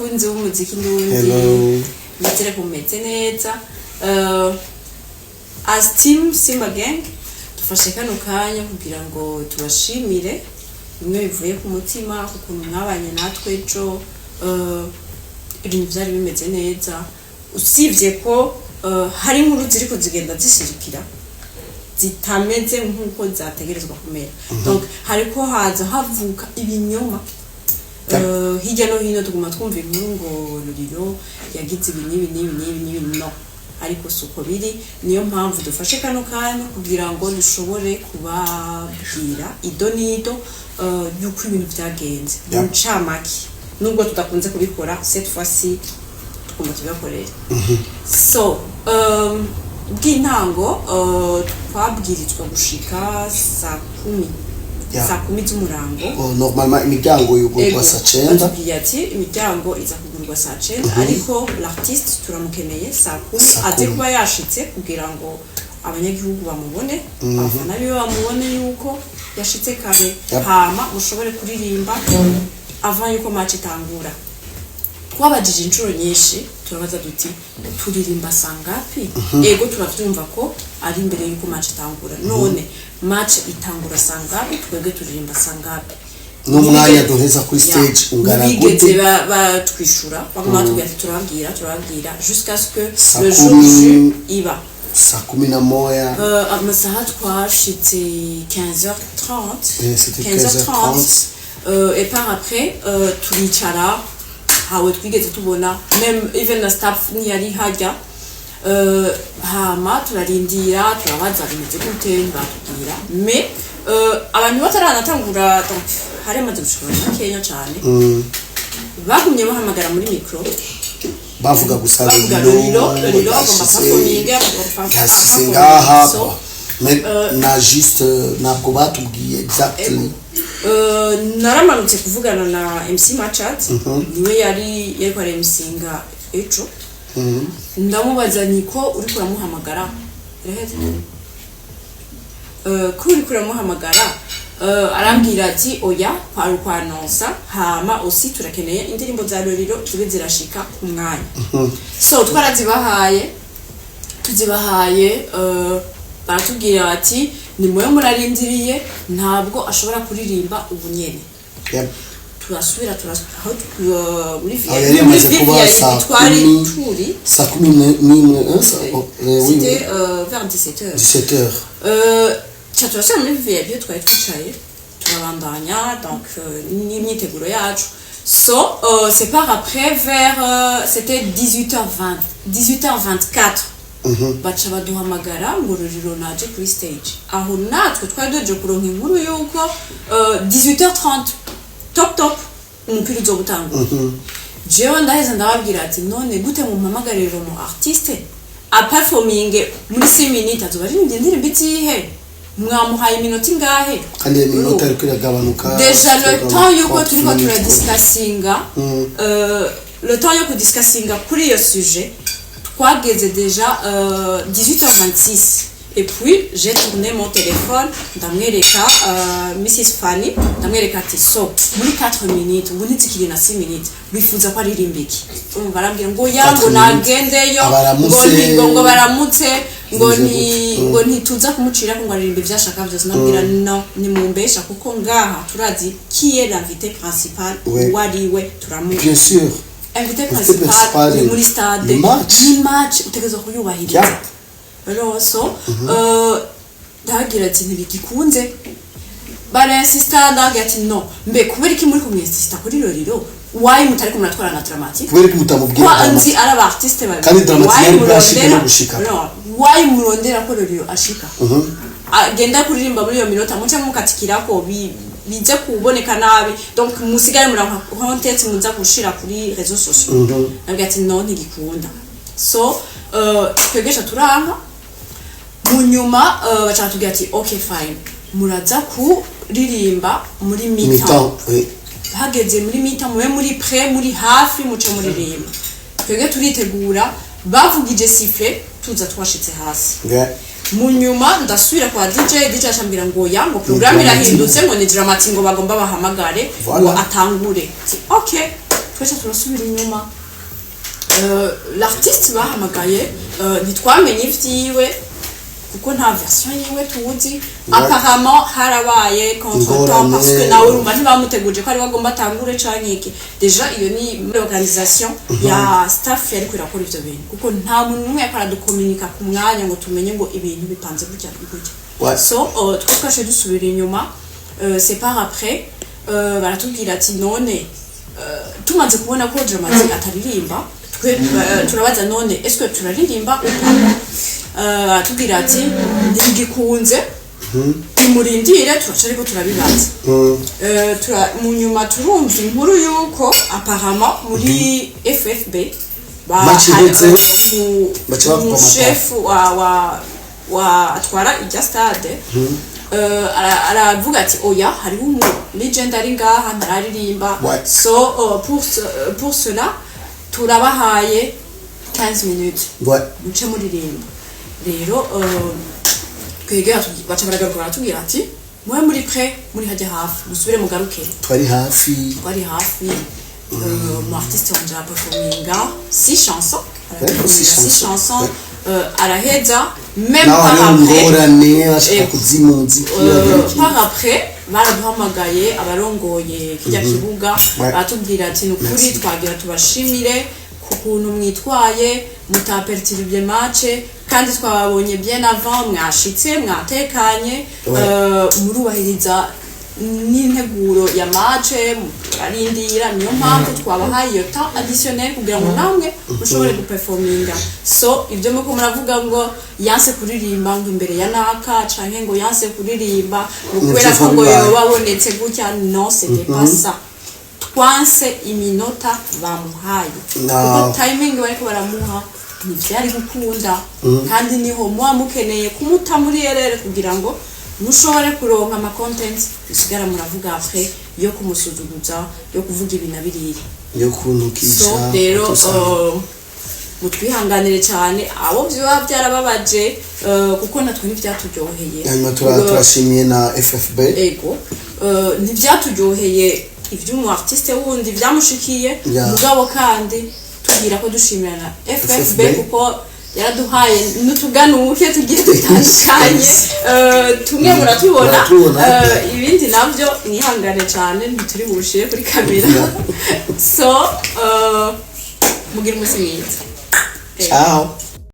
bakunzi b'umuziki ndundi nizere kumeze neza as team Simba Gang dufashe kano kanya kugira ngo tubashimire bimwe bivuye ku mutima kukuntu mwabanye natwe ejo ibintu byari bimeze neza usibye ko hari inkuru ziriko zigenda zisirikira zitameze nk'uko zategerezwa kumera donc hariko haza havuka ibinyoma hirya no hino tuguma twumva inkuru ngo Ruriro yagize ibintu no ariko suko biri niyo mpamvu dufashe kano kanya kugira ngo dushobore kubabwira idonido yuko ibintu byagenze mu ncamake nubwo tudakunze kubikora cette fois-ci tugomba tubikorera so bw'intango twabwirizwa gushika saa 10 z'umurango normalement imiryango yugurwa saa 9 ati imiryango iza kugurwa saa 9 ariko l'artiste turamukeneye saa 10 aze kuba yashitse kugira ngo abanyagihugu bamubone abafana biwe bamubone yuko yashitse kare hama ushobore kuririmba avant yuko match itangura twabajije inshuro nyinshi turabaza duti turirimba sangapi ego turavyumva ko ari imbere yuko match itangura none match itangura sangapi twebwe turirimba sangapi n'umwanya duheza kuri stage ungana gute batwishura bakamatugira turabwira jusqu'à ce que le jour iba saa 11 amasaha twashitse 15h30 c'était 15h30 et par après turicara hawe twigeze tubona même even na staff ni yari hajya hama turarindira turabaza bimeze gute batubwira mais abantu bataranatangura donc haremaze gushobora Kenya cyane bagumye bahamagara muri micro bavuga gusa Ruriro agomba performinga ngaha na juste ntabwo batubwiye exactly naramanutse kuvugana na MC Machat niwe yari kwa MCinga ejo ndamubaza niko uri kuramuhamagara reheze kuri kuramuhamagara arambwira ati oya kwa annonce hama aussi turakeneye indirimbo za Ruriro tube zirashika ku mwanya so twarazibahaye baratubwira ati ni mwe murarindiriye ntabwo ashobora kuririmba ubunyene turasubira aho muri twari turi saa 11 c'était vers 17h turasubira muri VIP twari twicaye turabandanya donc n'imyiteguro yacu so c'est par après vers c'était 18h24 baca baduhamagara ngo Ruriro naje kuri stage aho natwe twari doje kuronka inkuru yuko 18h30 top umupira uzo gutangura jewe ndaheza ndababwira ati none gute mu mpamagariro mu artiste a performing muri 6 minutes azoba ari indirimbo izihe mwamuhaye iminota ingahe kandi iminota ariko iragabanuka déjà le temps yuko turiko turadiscussinga le temps yuko discussinga kuri iyo sujet twageze déjà 18h26 et puis j'ai tourné mon téléphone ndamwereka Mrs Fanny ndamwereka ati so muri 4 minutes ubu nitsikiri na 6 minutes bifuza ko aririmbiki barambwira ngo yango nagendeyo ngo baramutse ngo ntituza kumucira ko ngo aririmbe byashaka byose nabwira no ni mumbesha kuko ngaha turazi qui est l'invité principal wariwe turamu bien sûr invité principal ni muri stade ni match utegezo kuyubahiriza alors so ndagira ati ntibigikunze bara insista ndagira ati no mbe kubera iki muri kumwesista kuri Ruriro why mutari kumratwara na dramatique kubera iki mutamubwira kwa anzi araba artiste bari kandi dramatique yari bashika gushika no why murondera ko Ruriro ashika agenda kuririmba muri iyo minota muce mukatikirako bize kuboneka nabi donc musigare muranka content muza gushira kuri réseaux sociaux ndagira ati no ntigikunda so twegesha turanka munyuma bacha tugira ati okay fine muraza kuririmba muri mi-temps hageze muri mi-temps mwe muri près muri hafi muce muririmba twege turitegura bavugije sifflet tuza twashitse hasi munyuma ndasubira kwa DJ ashambira ngo yango program irahindutse ngo ni dramatique ngo bagomba bahamagare ngo atangure okay twese turasubira inyuma l'artiste bahamagaye ntitwamenye ivyiwe kuko nta version yiwe tuzi apparemment harabaye contretemps parce que nawe urumva ntibamuteguje ko ari bagomba atangure canke iki déjà iyo ni organisation ya staff yari kwirakora ivyo bintu kuko nta muntu umwe yakora dukomunika ku mwanya ngo tumenye ngo ibintu bipanze gutya gutya so twafashe dusubira inyuma c'est par après baratubwira ati none tumaze kubona ko Dramati ataririmba turabaza none est-ce que turaririmba atubwira ati ndigikunze imurindire turaca ariko turabibaza mu nyuma turumva inkuru yuko apparemment muri FFB chef wa atwara ijya stade aravuga ati oya hariho umu legendary ngaha ntararirimba so pour cela turabahaye 15 minutes muce muririmba rero kwegera baca baragaruka baratubwira ati mwe muri prêt muri hajya hafi musubire mugaruke twari hafi mon artiste wanje performinga 6 chansons araheza même par après baraduhamagaye abarongoye kijya kibuga batubwira ati nukuri twagira tubashimire kukuntu mwitwaye mutapertiribye match kandi twababonye bien avant mwashitse mwatekanye murubahiriza n'integuro ya match arindira niyo mpamvu twabahaye iyo temps additionnel kugira ngo namwe mushobore guperforminga so ibyo muko muravuga ngo yanse kuririmba ngo imbere ya naka canke ngo yanse kuririmba kubera ko ngo babonetse gutya non c'était pas ça twanse iminota bamuhaye kuko timing bariko baramuha ntivyari gukunda kandi niho mukeneye kumuta muri erere kugira ngo mushobore kuronka ama content bisigara muravuga après yo kumusuzuguza yo kuvuga ibinabirire yo kuntukisha so rero mutwihanganire cyane abo byo byarababaje kuko natwe ntivyatujoheye hanyuma turashimiye na FFB ego ntivyatujoheye ivy'umu artiste wundi byamushikiye mugabo kandi tugira ko dushimira na FFB kuko yaraduhaye n'utuganuke tugiye dutandukanye tumwe muratubona ibindi navyo nihangane cyane ntituri bushire kuri kamera so mugira umunsi mwiza ciao